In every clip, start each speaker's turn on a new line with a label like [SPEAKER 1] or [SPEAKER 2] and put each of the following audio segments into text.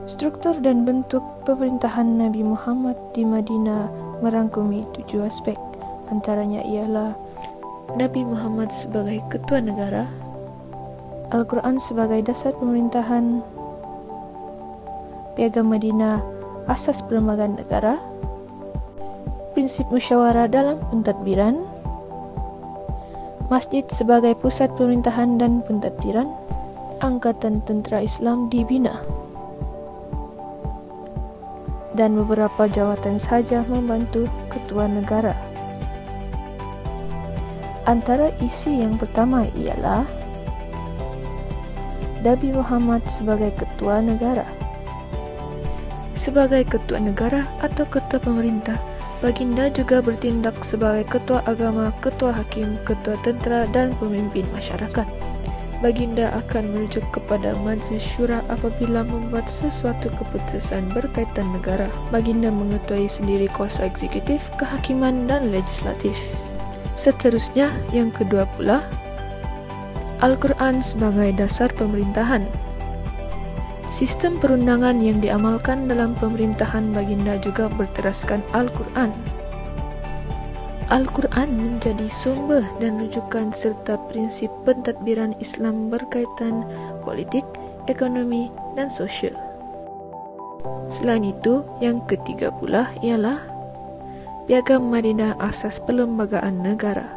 [SPEAKER 1] Struktur dan bentuk pemerintahan Nabi Muhammad di Madinah merangkumi 7 aspek. Antaranya ialah Nabi Muhammad sebagai ketua negara, Al-Quran sebagai dasar pemerintahan, Piagam Madinah asas perlembagaan negara, prinsip musyawarah dalam pentadbiran, masjid sebagai pusat pemerintahan dan pentadbiran, Angkatan Tentera Islam dibina, dan beberapa jawatan sahaja membantu ketua negara. Antara isi yang pertama ialah Nabi Muhammad sebagai ketua negara. Sebagai ketua negara atau ketua pemerintah, baginda juga bertindak sebagai ketua agama, ketua hakim, ketua tentera, dan pemimpin masyarakat. Baginda akan merujuk kepada Majlis Syura apabila membuat sesuatu keputusan berkaitan negara. Baginda mengetuai sendiri kuasa eksekutif, kehakiman, dan legislatif. Seterusnya, yang kedua pula, Al-Quran sebagai dasar pemerintahan. Sistem perundangan yang diamalkan dalam pemerintahan baginda juga berteraskan Al-Quran. Al-Quran menjadi sumber dan rujukan serta prinsip pentadbiran Islam berkaitan politik, ekonomi, dan sosial. Selain itu, yang ketiga pula ialah Piagam Madinah asas perlembagaan negara.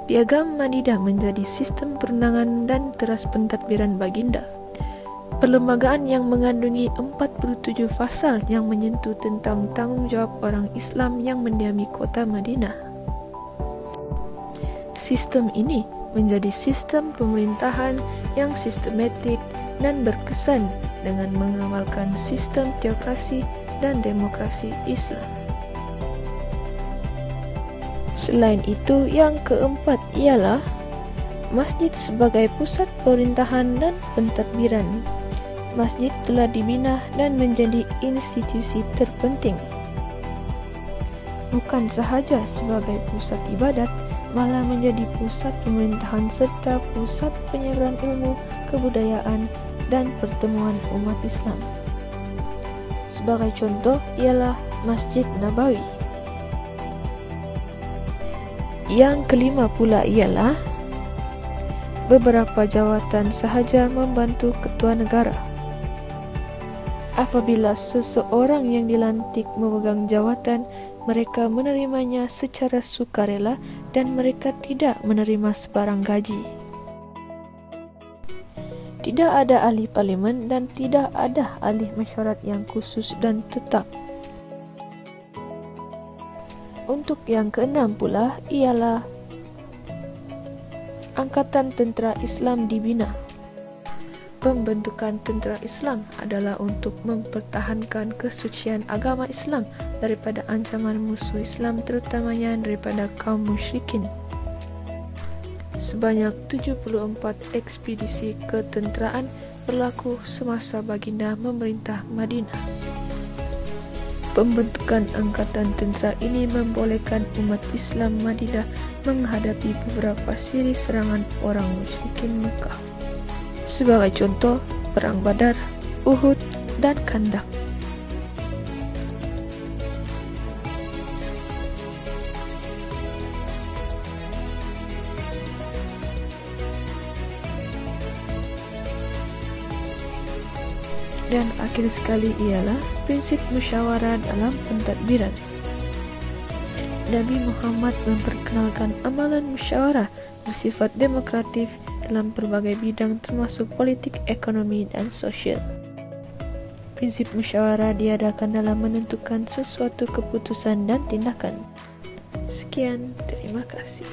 [SPEAKER 1] Piagam Madinah menjadi sistem perundangan dan teras pentadbiran baginda. Perlembagaan yang mengandungi 47 fasal yang menyentuh tentang tanggungjawab orang Islam yang mendiami kota Madinah. Sistem ini menjadi sistem pemerintahan yang sistematik dan berkesan dengan mengamalkan sistem teokrasi dan demokrasi Islam. Selain itu, yang keempat ialah masjid sebagai pusat pemerintahan dan pentadbiran. Masjid telah dibina dan menjadi institusi terpenting. Bukan sahaja sebagai pusat ibadat, malah menjadi pusat pemerintahan serta pusat penyebaran ilmu, kebudayaan, dan pertemuan umat Islam. Sebagai contoh ialah Masjid Nabawi. Yang kelima pula ialah beberapa jawatan sahaja membantu ketua negara. Apabila seseorang yang dilantik memegang jawatan, mereka menerimanya secara sukarela dan mereka tidak menerima sebarang gaji. Tidak ada ahli parlimen dan tidak ada ahli mesyuarat yang khusus dan tetap. Untuk yang keenam pula ialah Angkatan Tentera Islam dibina. Pembentukan tentera Islam adalah untuk mempertahankan kesucian agama Islam daripada ancaman musuh Islam, terutamanya daripada kaum musyrikin. Sebanyak 74 ekspedisi ketenteraan berlaku semasa baginda memerintah Madinah. Pembentukan angkatan tentera ini membolehkan umat Islam Madinah menghadapi beberapa siri serangan orang musyrikin Mekah. Sebagai contoh, Perang Badar, Uhud, dan Khandaq. Dan akhir sekali ialah prinsip musyawarah dalam pentadbiran. Nabi Muhammad memperkenalkan amalan musyawarah bersifat demokratif dalam berbagai bidang termasuk politik, ekonomi, dan sosial. Prinsip musyawarah diadakan dalam menentukan sesuatu keputusan dan tindakan. Sekian, terima kasih.